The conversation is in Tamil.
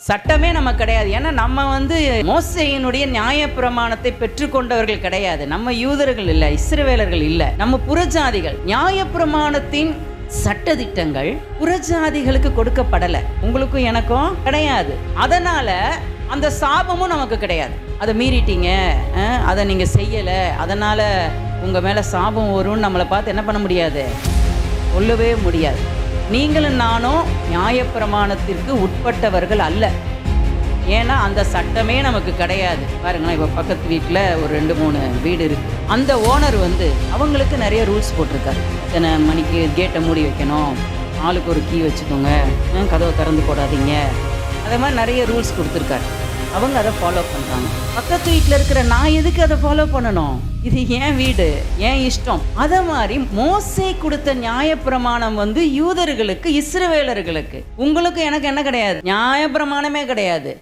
சட்டமே நமக்கு கிடையாது. ஏன்னா நம்ம மோசேயினுடைய நியாயப்பிரமாணத்தை பெற்றுக்கொண்டவர்கள் கிடையாது. நம்ம யூதர்கள் இல்லை, இஸ்ரவேலர்கள் இல்லை, நம்ம புறஜாதிகள். நியாயப்பிரமாணத்தின் சட்டதிட்டங்கள் புறஜாதிகளுக்கு கொடுக்கப்படலை, உங்களுக்கும் எனக்கும் கிடையாது. அதனால அந்த சாபமும் நமக்கு கிடையாது. அதை மீறிட்டீங்க, அதை நீங்கள் செய்யலை, அதனால் உங்கள் மேலே சாபம் வரும்னு நம்மளை பார்த்து என்ன பண்ண முடியாது, சொல்லவே முடியாது. நீங்களும் நானும் நியாயப்பிரமாணத்திற்கு உட்பட்டவர்கள் அல்ல. ஏன்னா அந்த சட்டமே நமக்கு கிடையாது. பாருங்களேன், இப்போ பக்கத்து வீட்டில் ஒரு 2-3 வீடு இருக்குது. அந்த ஓனர் அவங்களுக்கு நிறைய ரூல்ஸ் போட்டிருக்காரு. இத்தனை மணிக்கு கேட்டை மூடி வைக்கணும், ஆளுக்கு ஒரு கீ வச்சுக்கோங்க, கதவை திறந்து போடாதீங்க, அதே மாதிரி நிறைய ரூல்ஸ் கொடுத்துருக்காரு. அவங்க அதை ஃபாலோ பண்ணுறாங்க. பக்கத்து வீட்டில் இருக்கிற நான் எதுக்கு அதை ஃபாலோ பண்ணணும்? இது ஏன் வீடு, ஏன் இஷ்டம். அதை மாதிரி மோசே கொடுத்த நியாயப்பிரமாணம் யூதர்களுக்கு, இஸ்ரவேலர்களுக்கு. உங்களுக்கு எனக்கு என்ன கிடையாது, நியாயப்பிரமாணமே கிடையாது.